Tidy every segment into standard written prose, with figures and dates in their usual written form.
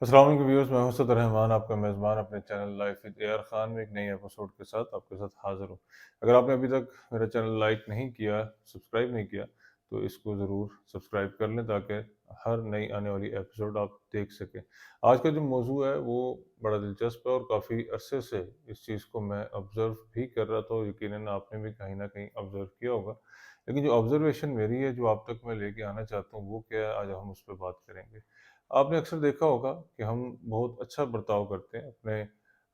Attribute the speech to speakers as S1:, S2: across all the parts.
S1: अस्सलाम वालेकुम व्यूअर्स, मैं हूं सद रहमान, आपका मेज़बान अपने channel life with AR Khan में एक नई एपिसोड के साथ आपके साथ हाज़िर हूं। अगर आपने अभी तक मेरा चैनल लाइक नहीं किया, सब्सक्राइब नहीं किया, तो इसको ज़रूर सब्सक्राइब कर लें ताकि हर नई आने वाली एपिसोड आप देख सकें। आज का जो मौजू है वो बड़ा दिलचस्प है और काफ़ी अरसे से इस चीज़ को मैं ऑब्ज़र्व भी कर रहा था और यकीनन आपने भी कहीं न कहीं ऑब्ज़र्व किया होगा। लेकिन जो ऑब्ज़र्वेशन मेरी है, जो आप तक मैं लेके आना चाहता हूँ, वो क्या है, आज हम उस पे बात करेंगे। आपने अक्सर देखा होगा कि हम बहुत अच्छा बर्ताव करते हैं अपने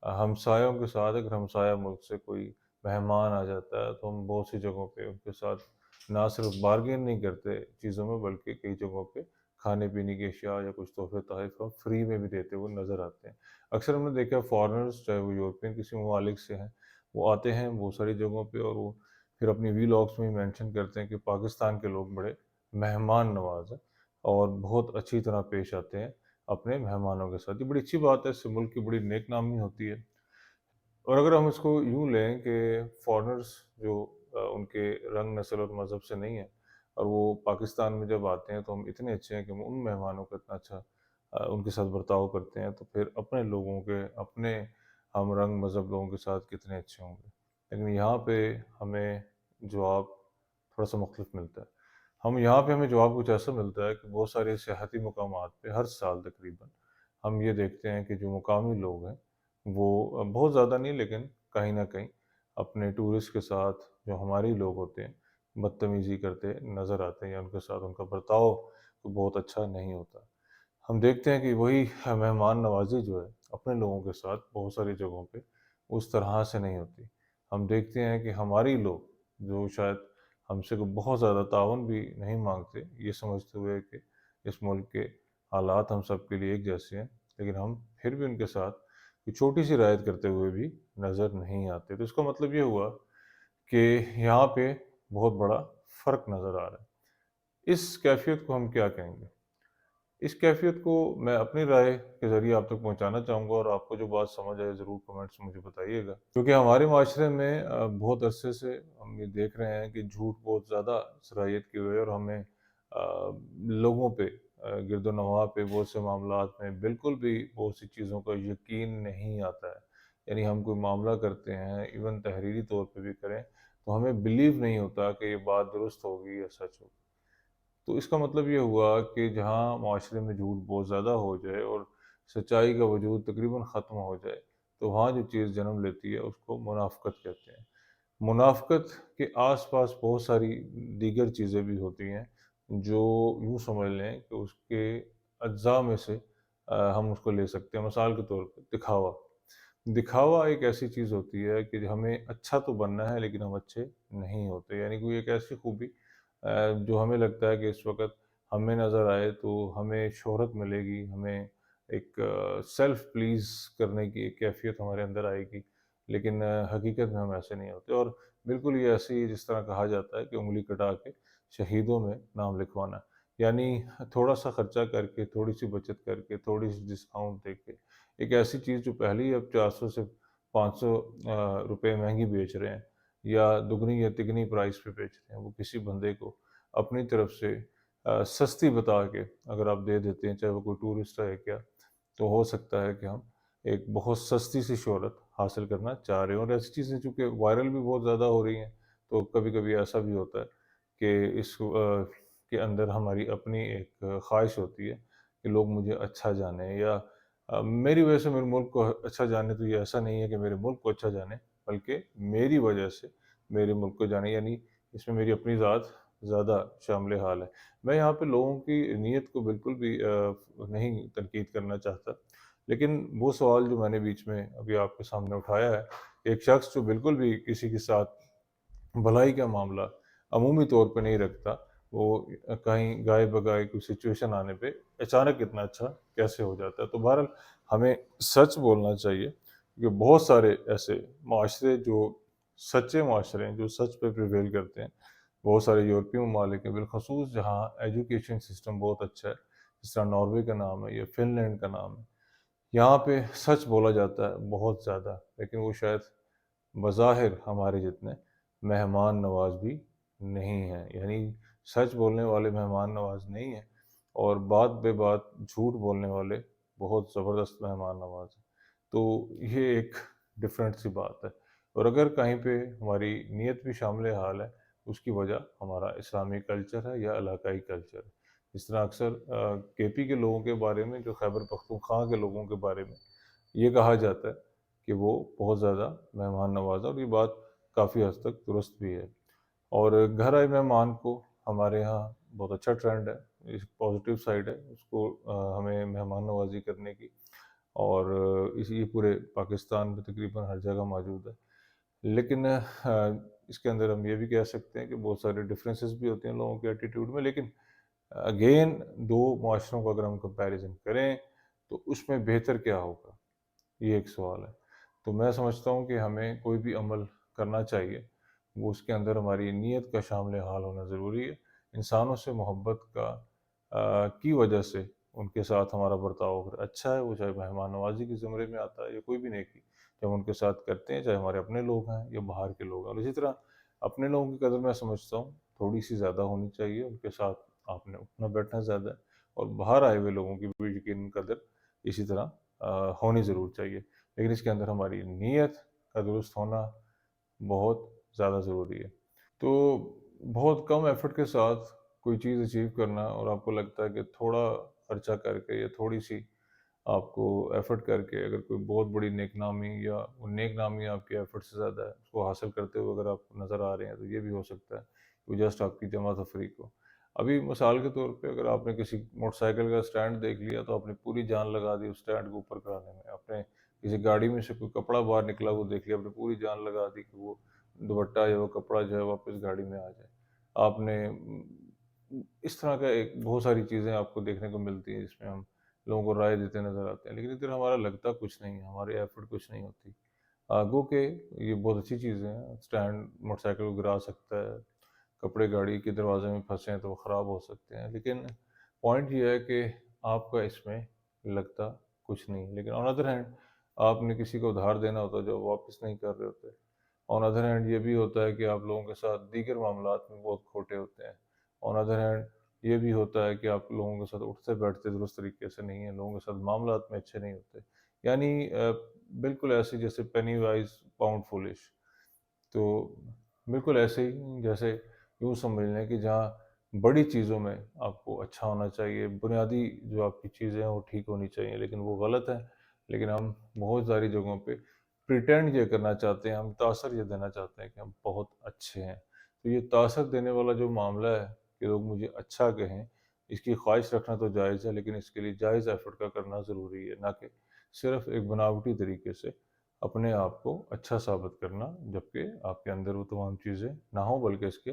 S1: हमसायों के साथ। अगर हमसाया मुल्क से कोई मेहमान आ जाता है तो हम बहुत सी जगहों पे उनके साथ ना सिर्फ बार्गेन नहीं करते चीज़ों में, बल्कि कई जगहों पे खाने पीने की अशिया या कुछ तोहफे तहफ़ हम फ्री में भी देते हुए नज़र आते हैं। अक्सर हमने देखा है फॉरेनर्स, चाहे वो यूरोपियन किसी ममालिक से हैं, वो आते हैं बहुत सारी जगहों पे और वो फिर अपनी वीलॉग्स में मेंशन करते हैं कि पाकिस्तान के लोग बड़े मेहमान नवाज़ हैं और बहुत अच्छी तरह पेश आते हैं अपने मेहमानों के साथ। ये बड़ी अच्छी बात है, इससे मुल्क की बड़ी नेक-नामी होती है। और अगर हम इसको यूँ लें कि फ़ॉरेनर्स जो उनके रंग, नस्ल और मज़हब से नहीं हैं और वो पाकिस्तान में जब आते हैं तो हम इतने अच्छे हैं कि हम उन मेहमानों का इतना अच्छा उनके साथ बर्ताव करते हैं, तो फिर अपने लोगों के, अपने हम रंग मज़हब लोगों के साथ कितने अच्छे होंगे। लेकिन यहाँ पे हमें जवाब थोड़ा-सा मुख्तलिफ मिलता है। हमें जवाब कुछ ऐसा मिलता है कि बहुत सारे सियाहती मकामात पे हर साल तकरीबन हम ये देखते हैं कि जो मुकामी लोग हैं वो बहुत ज़्यादा नहीं, लेकिन कहीं न कहीं अपने टूरिस्ट के साथ जो हमारे ही लोग होते हैं, बदतमीज़ी करते नज़र आते हैं या उनके साथ उनका बर्ताव तो बहुत अच्छा नहीं होता। हम देखते हैं कि वही मेहमान नवाज़ी जो है अपने लोगों के साथ बहुत सारी जगहों पे उस तरह से नहीं होती। हम देखते हैं कि हमारे ही लोग जो शायद हमसे को बहुत ज़्यादा ताउन भी नहीं माँगते, ये समझते हुए कि इस मुल्क के हालात हम सब के लिए एक जैसे हैं, लेकिन हम फिर भी उनके साथ कोई छोटी-सी रियायत करते हुए भी नज़र नहीं आते। तो इसका मतलब ये हुआ कि यहाँ पे बहुत बड़ा फ़र्क नज़र आ रहा है। इस कैफ़ियत को हम क्या कहेंगे? इस कैफ़ियत को मैं अपनी राय के ज़रिए आप तक पहुँचाना चाहूँगा और आपको जो बात समझ आए ज़रूर कमेंट्स में मुझे बताइएगा। क्योंकि हमारे माशरे में बहुत अरसे से हम ये देख रहे हैं कि झूठ बहुत ज़्यादा सराहियत की हुई है और हमें लोगों पे गिरदो-नवाह पे बहुत से मामलात में बिल्कुल भी बहुत सी चीज़ों का यकीन नहीं आता है। यानी हम कोई मामला करते हैं, इवन तहरीरी तौर पे भी करें, तो हमें बिलीव नहीं होता कि ये बात दुरुस्त होगी या सच होगी। तो इसका मतलब ये हुआ कि जहाँ माशरे में झूठ बहुत ज़्यादा हो जाए और सच्चाई का वजूद तकरीबन ख़त्म हो जाए, तो वहाँ जो चीज़ जन्म लेती है उसको मुनाफ़क़त कहते हैं। मुनाफ़क़त के आस-पास बहुत सारी दीगर चीज़ें भी होती हैं, जो यूँ समझ लें कि उसके अज्ज़ा में से हम उसको ले सकते हैं। मिसाल के तौर पे दिखावा। दिखावा एक ऐसी चीज़ होती है कि हमें अच्छा तो बनना है लेकिन हम अच्छे नहीं होते। यानी कोई एक ऐसी खूबी जो हमें लगता है कि इस वक़्त हमें नज़र आए तो हमें शोहरत मिलेगी, हमें एक सेल्फ प्लीज़ करने की एक कैफ़ियत हमारे अंदर आएगी, लेकिन हकीकत में हम ऐसे नहीं होते। और बिल्कुल ये ऐसे ही जिस तरह कहा जाता है कि उँगली कटा के शहीदों में नाम लिखवाना। यानी थोड़ा-सा खर्चा करके, थोड़ी-सी बचत करके, थोड़ी-सी डिस्काउंट देके, एक ऐसी चीज़ जो पहले ही अब 400 से 500 रुपए महँगी बेच रहे हैं या दुगनी या तिगनी प्राइस पे बेच रहे हैं, वो किसी बंदे को अपनी तरफ से सस्ती बता के अगर आप दे देते हैं, चाहे वो कोई टूरिस्ट है क्या, तो हो सकता है कि हम एक बहुत सस्ती सी शोहरत हासिल करना चाह रहे हों। और ऐसी चीज़ें चूँकि वायरल भी बहुत ज़्यादा हो रही हैं, तो कभी-कभी ऐसा भी होता है कि के अंदर हमारी अपनी एक ख़्वाहिश होती है कि लोग मुझे अच्छा जानें या मेरी वजह से मेरे मुल्क को अच्छा जाने। तो ये ऐसा नहीं है कि मेरे मुल्क को अच्छा जाने, बल्कि मेरी वजह से मेरे मुल्क को जाने, यानी इसमें मेरी अपनी ज़ात ज़्यादा शामिल हाल है। मैं यहाँ पे लोगों की नीयत को बिल्कुल भी नहीं तनकीद करना चाहता। लेकिन वो सवाल जो मैंने बीच में अभी आपके सामने उठाया है, एक शख्स जो बिल्कुल भी किसी के साथ भलाई का मामला अमूमी तौर पे नहीं रखता, वो कहीं गाए-बगाए कोई सिचुएशन आने पे अचानक इतना अच्छा कैसे हो जाता है। तो बहरहाल हमें सच बोलना चाहिए, क्योंकि बहुत सारे ऐसे माशरे जो सच्चे माशरे हैं, जो सच पे प्रिवेल करते हैं। बहुत सारे यूरोपीय ममालिक हैं, बिलख़ुसूस जहाँ एजुकेशन सिस्टम बहुत अच्छा है, जिस तरह नॉर्वे का नाम है या फ़िनलैंड का नाम है। यहाँ पे सच बोला जाता है बहुत ज़्यादा, लेकिन वो शायद बज़ाहिर हमारे जितने मेहमान नवाज़ भी नहीं हैं। यानी सच बोलने वाले मेहमान नवाज़ नहीं हैं और बात बे बात झूठ बोलने वाले بہت زبردست مہمان نواز ہیں۔ تو یہ ایک ڈفرینٹ سی بات ہے، اور اگر کہیں پہ ہماری نیت بھی شامل حال ہے، اس کی وجہ ہمارا اسلامی کلچر ہے یا علاقائی کلچر ہے۔ اس طرح اکثر کے پی کے لوگوں کے بارے میں، جو خیبر پختونخوا کے لوگوں کے بارے میں یہ کہا جاتا ہے کہ وہ بہت زیادہ مہمان نواز ہے، اور یہ بات کافی حد تک درست بھی ہے۔ اور گھر آئے مہمان کو ہمارے ہاں بہت اچھا ٹرینڈ ہے، اس پازیٹیو سائڈ ہے اس کو، ہمیں مہمان نوازی کرنے کی، اور یہ پورے پاکستان میں تقریباً ہر جگہ موجود ہے۔ لیکن اس کے اندر ہم یہ بھی کہہ سکتے ہیں کہ بہت سارے ڈفرینسز بھی ہوتے ہیں لوگوں کے ایٹیٹیوڈ میں، لیکن اگین دو معاشروں کو اگر ہم کمپیریزن کریں تو اس میں بہتر کیا ہوگا، یہ ایک سوال ہے۔ تو میں سمجھتا ہوں کہ ہمیں کوئی بھی عمل کرنا چاہیے، وہ اس کے اندر ہماری نیت کا شامل حال ہونا ضروری ہے۔ انسانوں سے محبت کی وجہ سے ان کے ساتھ ہمارا برتاؤ اگر اچھا ہے، وہ چاہے مہمان نوازی کے زمرے میں آتا ہے یا کوئی بھی نیکی جب ہم ان کے ساتھ کرتے ہیں، چاہے ہمارے اپنے لوگ ہیں یا باہر کے لوگ ہیں۔ اور اسی طرح اپنے لوگوں کی قدر میں سمجھتا ہوں تھوڑی سی زیادہ ہونی چاہیے، ان کے ساتھ آپ نے اٹھنا بیٹھنا زیادہ ہے، اور باہر آئے ہوئے لوگوں کی بھی یقیناً قدر اسی طرح ہونی ضرور چاہیے، لیکن اس کے اندر ہماری نیت کا درست ہونا بہت زیادہ ضروری ہے۔ تو بہت کم ایفرٹ کے ساتھ کوئی چیز اچیو کرنا، اور آپ کو لگتا ہے کہ تھوڑا خرچہ کر کے یا تھوڑی سی آپ کو ایفرٹ کر کے اگر کوئی بہت بڑی نیک نامی، یا وہ نیک نامی آپ کے ایفرٹ سے زیادہ ہے، اس کو حاصل کرتے ہوئے اگر آپ نظر آ رہے ہیں، تو یہ بھی ہو سکتا ہے کہ جسٹ آپ کی جمع تفریق ہو۔ ابھی مثال کے طور پہ اگر آپ نے کسی موٹر سائیکل کا سٹینڈ دیکھ لیا تو آپ نے پوری جان لگا دی اس سٹینڈ کو اوپر کرانے میں، آپ نے کسی گاڑی میں سے کوئی کپڑا باہر نکلا وہ دیکھ لیا، آپ نے پوری جان لگا دی کہ وہ دوپٹہ یا وہ کپڑا جو ہے واپس گاڑی میں آ جائے۔ آپ نے اس طرح کا ایک بہت ساری چیزیں آپ کو دیکھنے کو ملتی ہیں جس میں ہم لوگوں کو رائے دیتے نظر آتے ہیں، لیکن ادھر ہمارا لگتا کچھ نہیں ہے، ہمارے ایفرٹ کچھ نہیں ہوتی۔ گو کہ یہ بہت اچھی چیزیں ہیں، سٹینڈ موٹر سائیکل کو گرا سکتا ہے، کپڑے گاڑی کے دروازے میں پھنسے ہیں تو وہ خراب ہو سکتے ہیں، لیکن پوائنٹ یہ ہے کہ آپ کا اس میں لگتا کچھ نہیں۔ لیکن آن ادر ہینڈ آپ نے کسی کو ادھار دینا ہوتا ہے جو واپس نہیں کر رہے ہوتے، آن ادر ہینڈ یہ بھی ہوتا ہے کہ آپ لوگوں کے ساتھ دیگر معاملات میں بہت کھوٹے ہوتے ہیں، آن ادر ہینڈ یہ بھی ہوتا ہے کہ آپ لوگوں کے ساتھ اٹھتے بیٹھتے درست طریقے سے نہیں ہیں، لوگوں کے ساتھ معاملات میں اچھے نہیں ہوتے، یعنی بالکل ایسے جیسے پینی وائز پاؤنڈ فولش۔ تو بالکل ایسے ہی جیسے یوں سمجھ لیں کہ جہاں بڑی چیزوں میں آپ کو اچھا ہونا چاہیے، بنیادی جو آپ کی چیزیں ہیں وہ ٹھیک ہونی چاہیے، لیکن وہ غلط ہے، لیکن ہم بہت ساری جگہوں پہ پریٹینڈ یہ کرنا چاہتے ہیں، ہم تاثر یہ دینا چاہتے ہیں کہ ہم بہت اچھے ہیں۔ تو یہ تاثر دینے والا جو معاملہ ہے کہ لوگ مجھے اچھا کہیں، اس کی خواہش رکھنا تو جائز ہے، لیکن اس کے لیے جائز ایفرٹ کا کرنا ضروری ہے، نہ کہ صرف ایک بناوٹی طریقے سے اپنے آپ کو اچھا ثابت کرنا، جبکہ آپ کے اندر وہ تمام چیزیں نہ ہوں بلکہ اس کے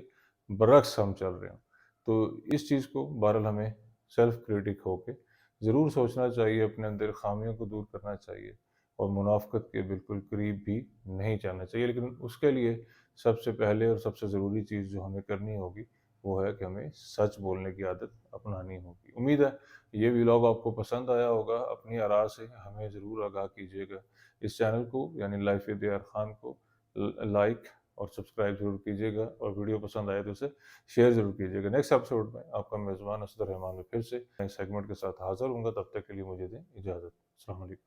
S1: برعکس ہم چل رہے ہوں۔ تو اس چیز کو بہرحال ہمیں سیلف کریٹک ہو کے ضرور سوچنا چاہیے، اپنے اندر خامیوں کو دور کرنا چاہیے، اور منافقت کے بالکل قریب بھی نہیں جانا چاہیے، لیکن اس کے لیے سب سے پہلے اور سب سے ضروری چیز جو ہمیں کرنی ہوگی وہ ہے کہ ہمیں سچ بولنے کی عادت اپنانی ہوگی۔ امید ہے یہ ولاگ آپ کو پسند آیا ہوگا، اپنی آراء سے ہمیں ضرور آگاہ کیجیے گا۔ اس چینل کو یعنی life with A R Khan کو لائک اور سبسکرائب ضرور کیجیے گا، اور ویڈیو پسند آئے تو اسے شیئر ضرور کیجیے گا۔ نیکسٹ ایپیسوڈ میں آپ کا میزبان اسد الرحمان میں پھر سے نئے سیگمنٹ کے ساتھ حاضر ہوں گا، تب تک کے لیے مجھے دیں اجازت۔ السلام علیکم۔